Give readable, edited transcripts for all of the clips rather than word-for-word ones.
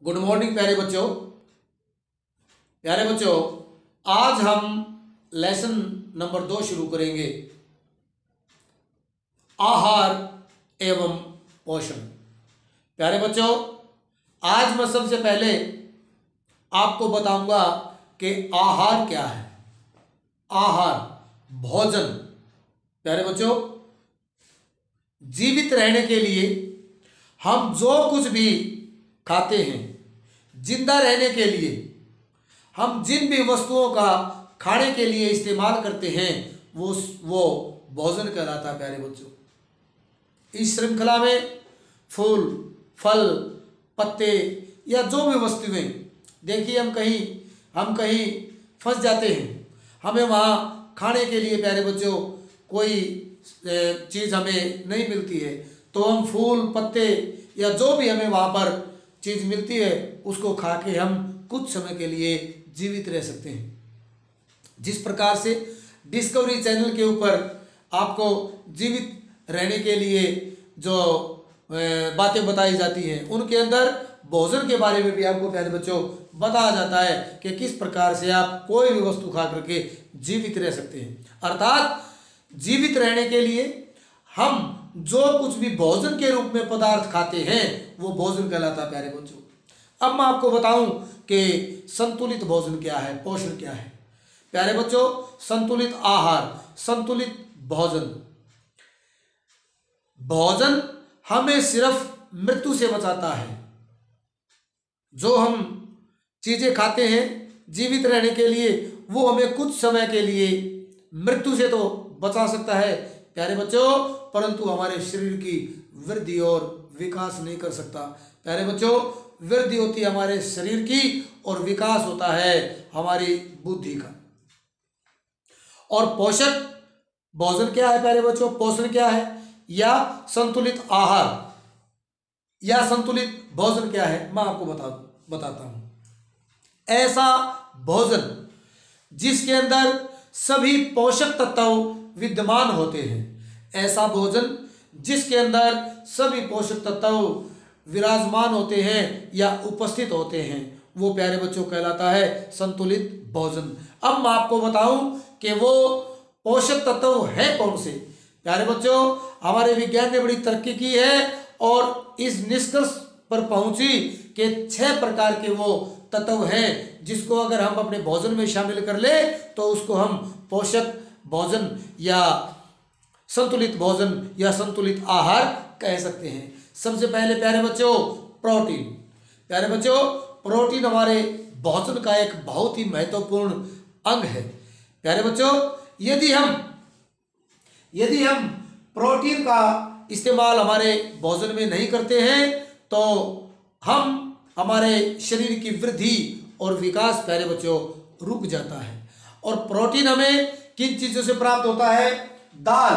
Good morning प्यारे बच्चों, आज हम लेसन नंबर 2 शुरू करेंगे, आहार एवं पोषण। प्यारे बच्चों, आज मैं सबसे पहले आपको बताऊंगा कि आहार क्या है। आहार, भोजन। प्यारे बच्चों, जीवित रहने के लिए हम जो कुछ भी खाते हैं, जिंदा रहने के लिए हम जिन भी वस्तुओं का खाने के लिए इस्तेमाल करते हैं वो भोजन कहलाता है। प्यारे बच्चों, इस श्रृंखला में फूल, फल, पत्ते या जो भी वस्तुएं, देखिए हम कहीं फंस जाते हैं, हमें वहाँ खाने के लिए प्यारे बच्चों कोई चीज़ हमें नहीं मिलती है, तो हम फूल, पत्ते या जो भी हमें वहाँ पर चीज़ मिलती है उसको खा के हम कुछ समय के लिए जीवित रह सकते हैं। जिस प्रकार से डिस्कवरी चैनल के ऊपर आपको जीवित रहने के लिए जो बातें बताई जाती हैं, उनके अंदर भोजन के बारे में भी आपको प्यारे बच्चों बताया जाता है कि किस प्रकार से आप कोई भी वस्तु खा करके जीवित रह सकते हैं। अर्थात जीवित रहने के लिए हम जो कुछ भी भोजन के रूप में पदार्थ खाते हैं वो भोजन कहलाता है। प्यारे बच्चों, अब मैं आपको बताऊं कि संतुलित भोजन क्या है, पोषण क्या है। प्यारे बच्चों, संतुलित आहार, संतुलित भोजन, भोजन हमें सिर्फ मृत्यु से बचाता है। जो हम चीजें खाते हैं जीवित रहने के लिए, वो हमें कुछ समय के लिए मृत्यु से तो बचा सकता है प्यारे बच्चों, परंतु हमारे शरीर की वृद्धि और विकास नहीं कर सकता। प्यारे बच्चों, वृद्धि होती है हमारे शरीर की और विकास होता है हमारी बुद्धि का। और पोषक भोजन क्या है प्यारे बच्चों, पोषण क्या है, या संतुलित आहार या संतुलित भोजन क्या है, मैं आपको बताता हूं। ऐसा भोजन जिसके अंदर सभी पोषक तत्व विद्यमान होते हैं, ऐसा भोजन जिसके अंदर सभी पोषक तत्व विराजमान होते हैं या उपस्थित होते हैं, वो प्यारे बच्चों कहलाता है संतुलित भोजन। अब मैं आपको बताऊं कि वो पोषक तत्व है कौन से। प्यारे बच्चों, हमारे विज्ञान ने बड़ी तरक्की की है और इस निष्कर्ष पर पहुंची कि 6 प्रकार के वो तत्व हैं जिसको अगर हम अपने भोजन में शामिल कर ले तो उसको हम पोषक भोजन या संतुलित भोजन या संतुलित आहार कह सकते हैं। सबसे पहले प्यारे बच्चों, प्रोटीन। प्यारे बच्चों, प्रोटीन हमारे भोजन का एक बहुत ही महत्वपूर्ण अंग है। प्यारे बच्चों, यदि हम प्रोटीन का इस्तेमाल हमारे भोजन में नहीं करते हैं तो हमारे शरीर की वृद्धि और विकास प्यारे बच्चों रुक जाता है। और प्रोटीन हमें किन चीजों से प्राप्त होता है? दाल,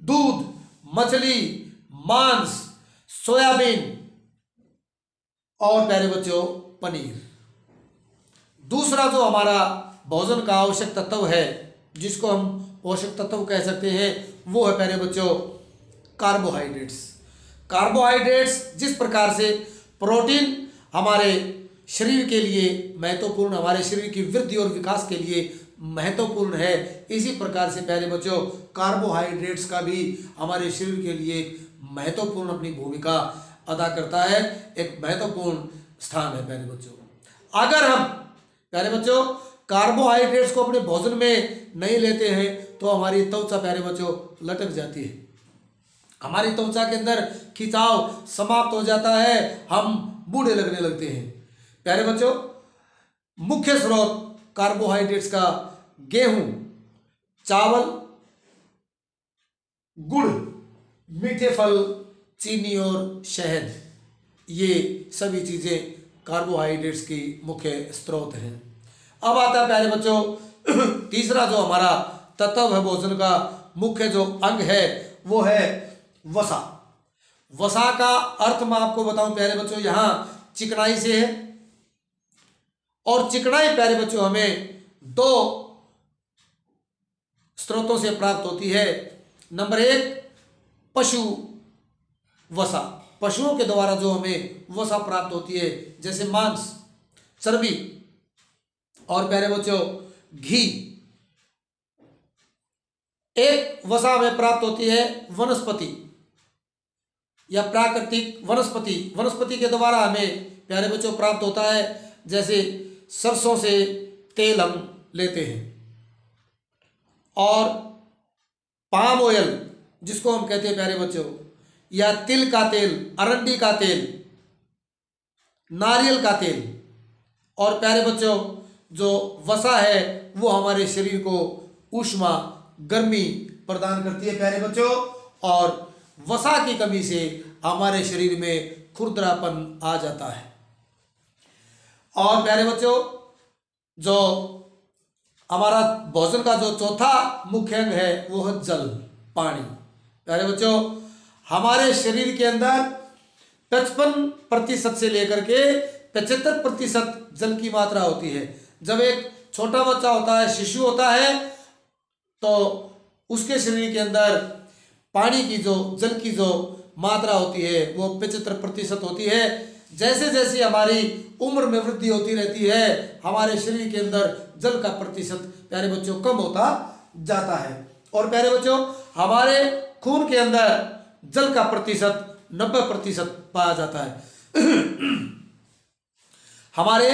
दूध, मछली, मांस, सोयाबीन और प्यारे बच्चों पनीर। दूसरा जो हमारा भोजन का आवश्यक तत्व है जिसको हम पोषक तत्व कह सकते हैं, वो है प्यारे बच्चों कार्बोहाइड्रेट्स। कार्बोहाइड्रेट्स जिस प्रकार से प्रोटीन हमारे शरीर के लिए महत्वपूर्ण, हमारे शरीर की वृद्धि और विकास के लिए महत्वपूर्ण है, इसी प्रकार से प्यारे बच्चों कार्बोहाइड्रेट्स का भी हमारे शरीर के लिए महत्वपूर्ण अपनी भूमिका अदा करता है, एक महत्वपूर्ण स्थान है। प्यारे बच्चों, अगर हम प्यारे बच्चों कार्बोहाइड्रेट्स को अपने भोजन में नहीं लेते हैं तो हमारी त्वचा प्यारे बच्चों लटक जाती है, हमारी त्वचा के अंदर खिंचाव समाप्त हो जाता है, हम बूढ़े लगने लगते हैं। प्यारे बच्चों, मुख्य स्रोत कार्बोहाइड्रेट्स का गेहूं, चावल, गुड़, मीठे फल, चीनी और शहद, ये सभी चीजें कार्बोहाइड्रेट्स की मुख्य स्रोत हैं। अब आता है प्यारे बच्चों तीसरा जो हमारा तत्व है भोजन का, मुख्य जो अंग है वो है वसा। वसा का अर्थ मैं आपको बताऊं प्यारे बच्चों, यहाँ चिकनाई से है। और चिकनाई प्यारे बच्चों हमें 2 स्रोतों से प्राप्त होती है। नंबर 1 पशु वसा, पशुओं के द्वारा जो हमें वसा प्राप्त होती है, जैसे मांस, चर्बी और प्यारे बच्चों घी। एक वसा हमें प्राप्त होती है वनस्पति या प्राकृतिक वनस्पति के द्वारा हमें प्यारे बच्चों प्राप्त होता है, जैसे सरसों से तेल हम लेते हैं, और पाम ऑयल जिसको हम कहते हैं प्यारे बच्चों, या तिल का तेल, अरंडी का तेल, नारियल का तेल। और प्यारे बच्चों जो वसा है वो हमारे शरीर को ऊष्मा, गर्मी प्रदान करती है प्यारे बच्चों, और वसा की कमी से हमारे शरीर में खुरदरापन आ जाता है। और प्यारे बच्चों जो हमारा भोजन का जो चौथा मुख्य अंग है वो है जल, पानी। प्यारे बच्चों हमारे शरीर के अंदर 55% से लेकर के 75% जल की मात्रा होती है। जब एक छोटा बच्चा होता है, शिशु होता है, तो उसके शरीर के अंदर पानी की जो, जल की जो मात्रा होती है वो 75% होती है। जैसे जैसे हमारी उम्र में वृद्धि होती रहती है, हमारे शरीर के अंदर जल का प्रतिशत प्यारे बच्चों कम होता जाता है। और प्यारे बच्चों हमारे खून के अंदर जल का प्रतिशत 90% पाया जाता है। हमारे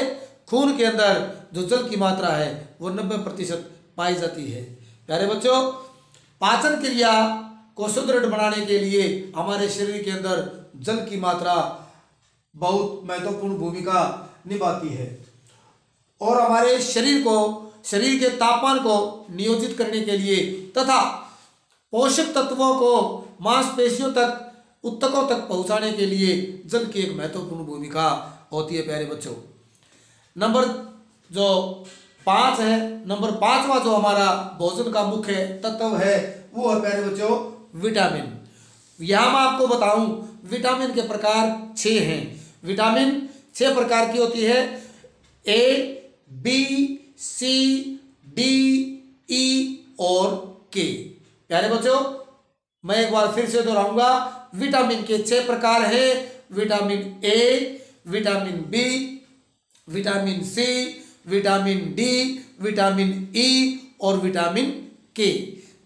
खून के अंदर जो जल की मात्रा है वो 90% पाई जाती है। प्यारे बच्चों पाचन क्रिया को सुदृढ़ बनाने के लिए हमारे शरीर के अंदर जल की मात्रा बहुत महत्वपूर्ण भूमिका निभाती है, और हमारे शरीर के तापमान को नियोजित करने के लिए तथा पोषक तत्वों को मांसपेशियों तक, ऊतकों तक पहुंचाने के लिए जल की एक महत्वपूर्ण भूमिका होती है प्यारे बच्चों। नंबर जो 5 है, नंबर 5वां जो हमारा भोजन का मुख्य तत्व है वो है प्यारे बच्चों विटामिन। यहाँ मैं आपको बताऊं विटामिन के प्रकार 6 हैं। विटामिन 6 प्रकार की होती है, A, B, C, D, E और K। प्यारे बच्चों मैं एक बार फिर से दोहराऊंगा, विटामिन के 6 प्रकार हैं। Vitamin A, vitamin B, vitamin C, vitamin D, vitamin E और विटामिन K।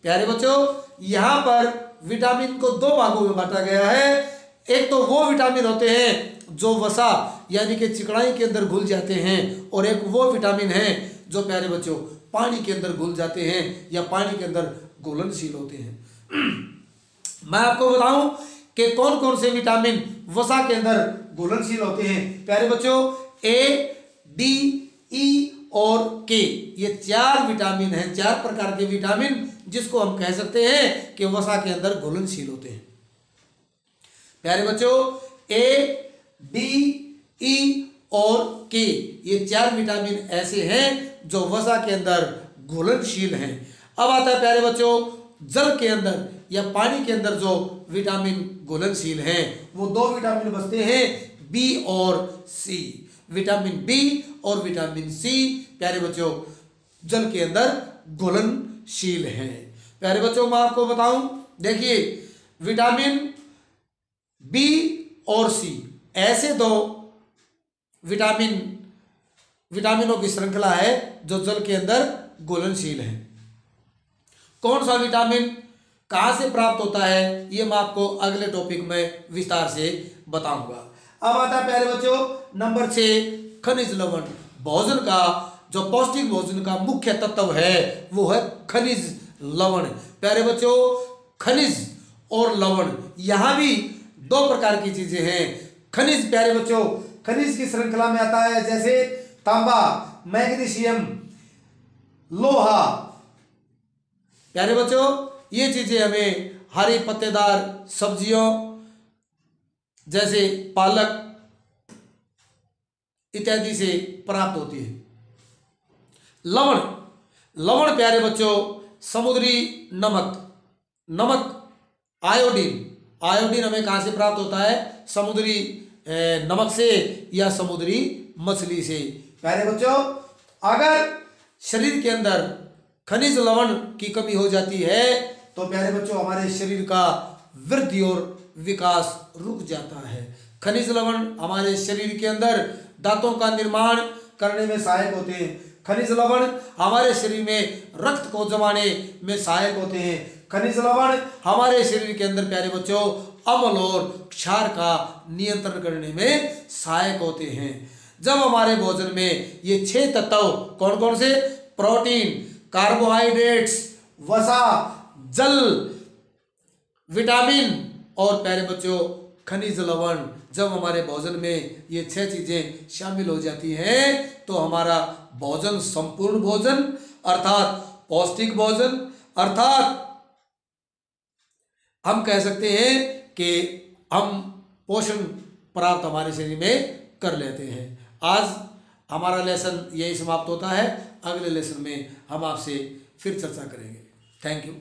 प्यारे बच्चों यहाँ पर विटामिन को 2 भागों में बांटा गया है। एक तो वो विटामिन होते हैं जो वसा यानी कि चिकनाई के अंदर घुल जाते हैं, और एक वो विटामिन है जो प्यारे बच्चों पानी के अंदर घुल जाते हैं या पानी के अंदर घुलनशील होते हैं। मैं आपको बताऊं कि कौन कौन से विटामिन वसा के अंदर घुलनशील होते हैं। प्यारे बच्चों A, D, E और K, ये 4 विटामिन हैं, 4 प्रकार के विटामिन जिसको हम कह सकते हैं कि वसा के अंदर घुलनशील होते हैं। प्यारे बच्चों A, D, E और K, ये 4 विटामिन ऐसे हैं जो वसा के अंदर घुलनशील हैं। अब आता है प्यारे बच्चों जल के अंदर या पानी के अंदर जो विटामिन घुलनशील हैं वो 2 विटामिन बचते हैं, B और C। विटामिन B और विटामिन C प्यारे बच्चों जल के अंदर घुलनशील हैं। प्यारे बच्चों मैं आपको बताऊं, देखिए विटामिन B और C ऐसे 2 विटामिनों की श्रृंखला है जो जल के अंदर घुलनशील है। कौन सा विटामिन कहाँ से प्राप्त होता है ये मैं आपको अगले टॉपिक में विस्तार से बताऊंगा। अब आता है प्यारे बच्चों नंबर 6 खनिज लवण। भोजन का जो पौष्टिक भोजन का मुख्य तत्व है वो है खनिज लवण। प्यारे बच्चों खनिज और लवण यहाँ भी 2 प्रकार की चीजें हैं। खनिज प्यारे बच्चों खनिज की श्रृंखला में आता है जैसे तांबा, मैग्नीशियम, लोहा। प्यारे बच्चों ये चीजें हमें हरी पत्तेदार सब्जियों जैसे पालक इत्यादि से प्राप्त होती है। लवण प्यारे बच्चों समुद्री नमक, आयोडीन हमें कहाँ से प्राप्त होता है? समुद्री नमक से या समुद्री मछली से। प्यारे बच्चों अगर शरीर के अंदर खनिज लवण की कमी हो जाती है तो प्यारे बच्चों हमारे शरीर का वृद्धि और विकास रुक जाता है। खनिज लवण हमारे शरीर के अंदर दांतों का निर्माण करने में सहायक होते हैं। खनिज लवण हमारे शरीर में रक्त को जमाने में सहायक होते हैं। खनिज लवण हमारे शरीर के अंदर प्यारे बच्चों अम्ल और क्षार का नियंत्रण करने में सहायक होते हैं। जब हमारे भोजन में ये 6 तत्व कौन कौन से, प्रोटीन, कार्बोहाइड्रेट्स, वसा, जल, विटामिन और प्यारे बच्चों खनिज लवण, जब हमारे भोजन में ये 6 चीजें शामिल हो जाती हैं तो हमारा भोजन संपूर्ण भोजन अर्थात पौष्टिक भोजन, अर्थात हम कह सकते हैं कि हम पोषण प्राप्त हमारे शरीर में कर लेते हैं। आज हमारा लेसन यही समाप्त होता है। अगले लेसन में हम आपसे फिर चर्चा करेंगे। Thank you.